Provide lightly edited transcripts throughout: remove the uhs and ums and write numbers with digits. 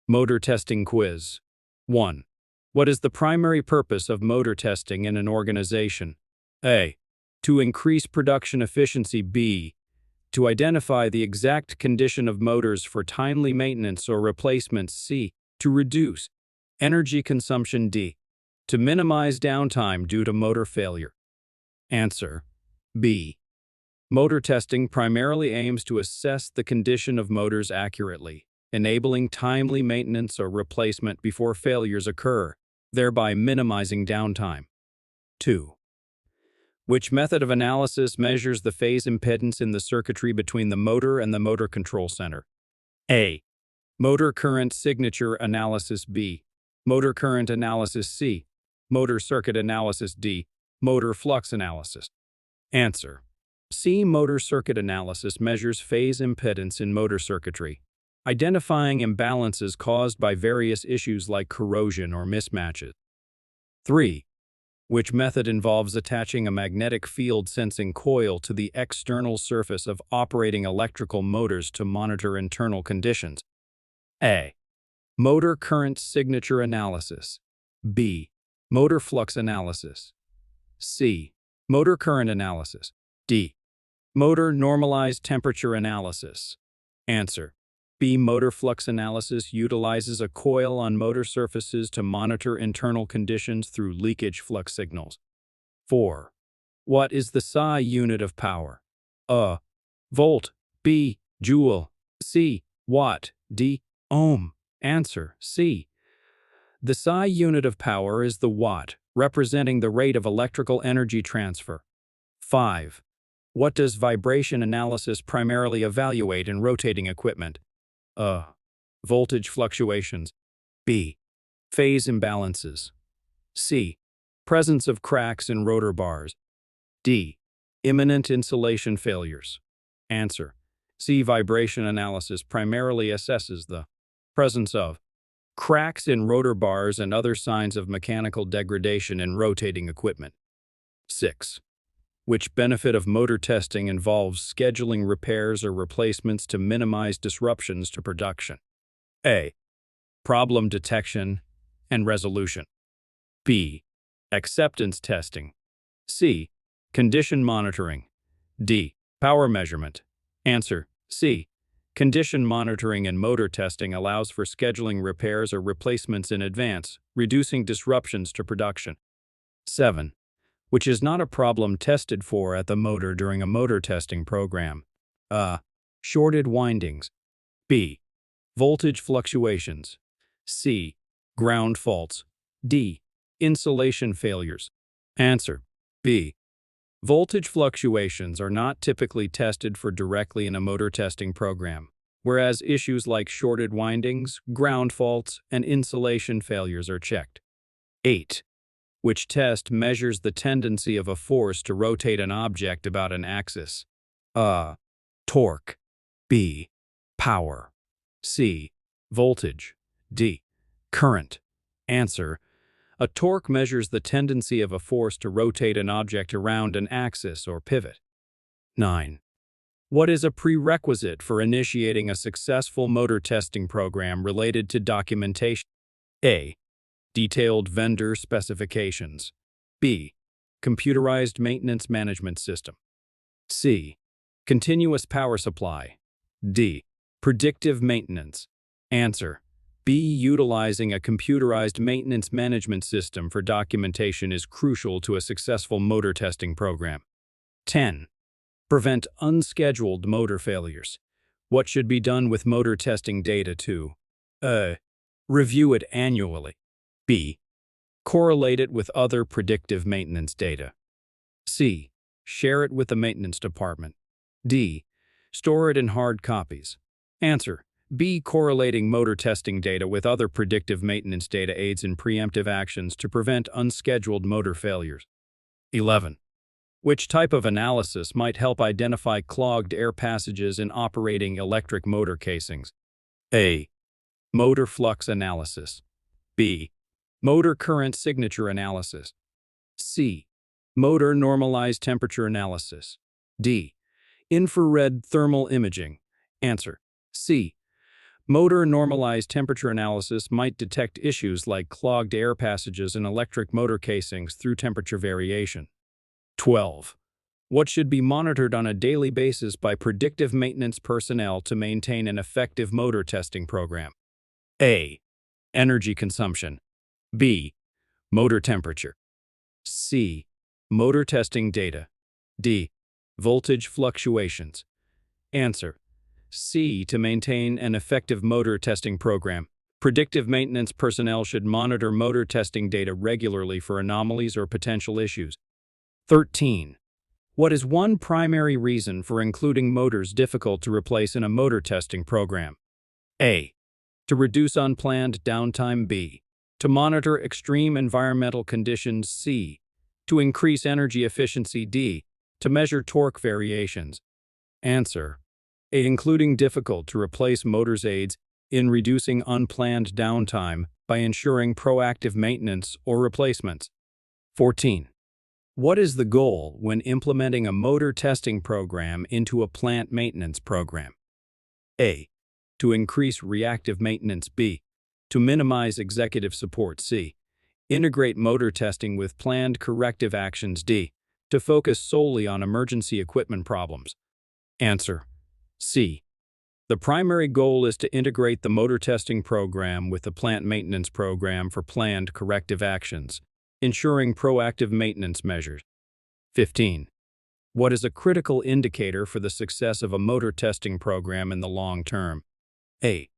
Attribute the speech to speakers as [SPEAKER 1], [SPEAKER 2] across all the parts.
[SPEAKER 1] Motor testing quiz. 1. What is the primary purpose of motor testing in an organization? A. To increase production efficiency. B. To identify the exact condition of motors for timely maintenance or replacement. C. To reduce energy consumption. D. To minimize downtime due to motor failure. Answer. B. Motor testing primarily aims to assess the condition of motors accurately, enabling timely maintenance or replacement before failures occur, thereby minimizing downtime. 2. Which method of analysis measures the phase impedance in the circuitry between the motor and the motor control center? A. Motor current signature analysis. B. Motor current analysis. C. Motor circuit analysis. D. Motor flux analysis. Answer. C. Motor circuit analysis measures phase impedance in motor circuitry, identifying imbalances caused by various issues like corrosion or mismatches. 3. Which method involves attaching a magnetic field sensing coil to the external surface of operating electrical motors to monitor internal conditions? A. Motor current signature analysis. B. Motor flux analysis. C. Motor current analysis. D. Motor normalized temperature analysis. Answer. B. Motor flux analysis utilizes a coil on motor surfaces to monitor internal conditions through leakage flux signals. 4. What is the SI unit of power? A. Volt. B. Joule. C. Watt. D. Ohm. Answer. C. The SI unit of power is the watt, representing the rate of electrical energy transfer. 5. What does vibration analysis primarily evaluate in rotating equipment? A. Voltage fluctuations. B. Phase imbalances. C. Presence of cracks in rotor bars. D. Imminent insulation failures. Answer. C. Vibration analysis primarily assesses the presence of cracks in rotor bars and other signs of mechanical degradation in rotating equipment. 6. Which benefit of motor testing involves scheduling repairs or replacements to minimize disruptions to production? A. Problem detection and resolution. B. Acceptance testing. C. Condition monitoring. D. Power measurement. Answer. C. Condition monitoring and motor testing allows for scheduling repairs or replacements in advance, reducing disruptions to production. 7. Which is not a problem tested for at the motor during a motor testing program? A. Shorted windings. B. Voltage fluctuations. C. Ground faults. D. Insulation failures. Answer. B. Voltage fluctuations are not typically tested for directly in a motor testing program, whereas issues like shorted windings, ground faults, and insulation failures are checked. 8. Which test measures the tendency of a force to rotate an object about an axis? A. Torque. B. Power. C. Voltage. D. Current. Answer. A torque measures the tendency of a force to rotate an object around an axis or pivot. 9. What is a prerequisite for initiating a successful motor testing program related to documentation? A. Detailed vendor specifications. B. Computerized maintenance management system. C. Continuous power supply. D. Predictive maintenance. Answer. B. Utilizing a computerized maintenance management system for documentation is crucial to a successful motor testing program. 10. Prevent unscheduled motor failures. What should be done with motor testing data to A. Review it annually. B. Correlate it with other predictive maintenance data. C. Share it with the maintenance department. D. Store it in hard copies. Answer. B. Correlating motor testing data with other predictive maintenance data aids in preemptive actions to prevent unscheduled motor failures. 11. Which type of analysis might help identify clogged air passages in operating electric motor casings? A. Motor flux analysis. B. Motor current signature analysis. C. Motor normalized temperature analysis. D. Infrared thermal imaging. Answer. C. Motor normalized temperature analysis might detect issues like clogged air passages in electric motor casings through temperature variation. 12. What should be monitored on a daily basis by predictive maintenance personnel to maintain an effective motor testing program? A. Energy consumption. B. Motor temperature. C. Motor testing data. D. Voltage fluctuations. Answer: C. To maintain an effective motor testing program, predictive maintenance personnel should monitor motor testing data regularly for anomalies or potential issues. 13. What is one primary reason for including motors difficult to replace in a motor testing program? A. To reduce unplanned downtime. B. To monitor extreme environmental conditions. C. To increase energy efficiency. D. To measure torque variations. Answer: A. Including difficult to replace motors aids in reducing unplanned downtime by ensuring proactive maintenance or replacements. 14. What is the goal when implementing a motor testing program into a plant maintenance program? A. To increase reactive maintenance. B. To minimize executive support. C. Integrate motor testing with planned corrective actions. D. To focus solely on emergency equipment problems. Answer: C. The primary goal is to integrate the motor testing program with the plant maintenance program for planned corrective actions, ensuring proactive maintenance measures. 15. What is a critical indicator for the success of a motor testing program in the long term? A.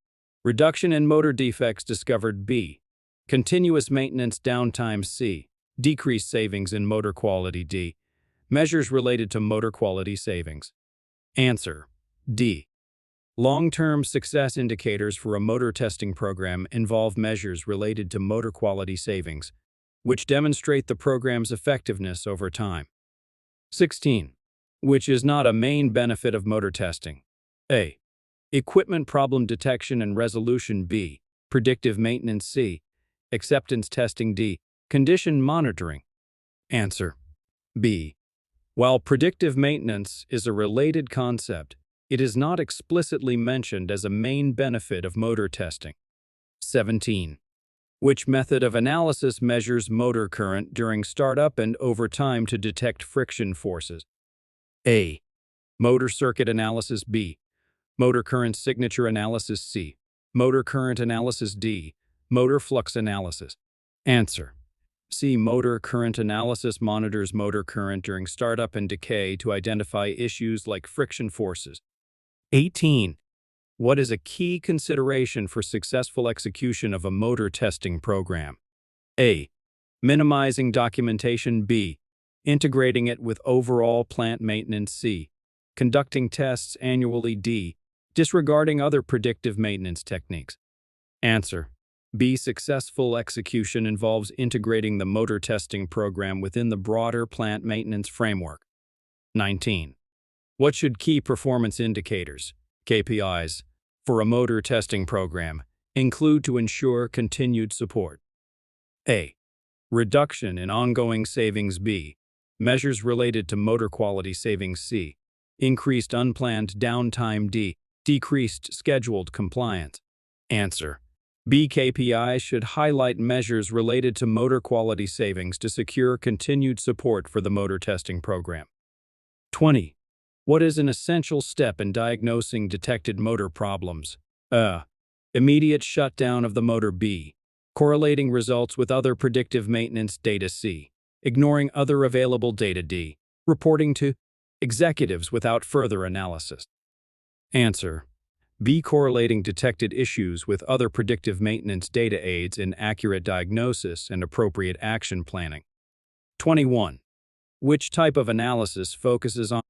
[SPEAKER 1] Reduction in motor defects discovered. B. Continuous maintenance downtime. C. Decreased savings in motor quality. D. Measures related to motor quality savings. Answer: D. Long-term success indicators for a motor testing program involve measures related to motor quality savings, which demonstrate the program's effectiveness over time. 16. Which is not a main benefit of motor testing? A. Equipment problem detection and resolution. B. Predictive maintenance. C. Acceptance testing. D. Condition monitoring. Answer: B. While predictive maintenance is a related concept, it is not explicitly mentioned as a main benefit of motor testing. 17. Which method of analysis measures motor current during startup and over time to detect friction forces? A. Motor circuit analysis. B. Motor current signature analysis. C. Motor current analysis. D. Motor flux analysis. Answer: C. Motor current analysis monitors motor current during startup and decay to identify issues like friction forces. 18. What is a key consideration for successful execution of a motor testing program? A. Minimizing documentation. B. Integrating it with overall plant maintenance. C. Conducting tests annually. D. Disregarding other predictive maintenance techniques. Answer: B. Successful execution involves integrating the motor testing program within the broader plant maintenance framework. 19. What should key performance indicators, KPIs, for a motor testing program include to ensure continued support? A. Reduction in ongoing savings. B. Measures related to motor quality savings. C. Increased unplanned downtime. D. Decreased scheduled compliance. Answer: B. KPIs should highlight measures related to motor quality savings to secure continued support for the motor testing program. 20. What is an essential step in diagnosing detected motor problems? A. Immediate shutdown of the motor. B. Correlating results with other predictive maintenance data. C. Ignoring other available data. D. Reporting to executives without further analysis. Answer: B. Correlating detected issues with other predictive maintenance data aids in accurate diagnosis and appropriate action planning. 21. Which type of analysis focuses on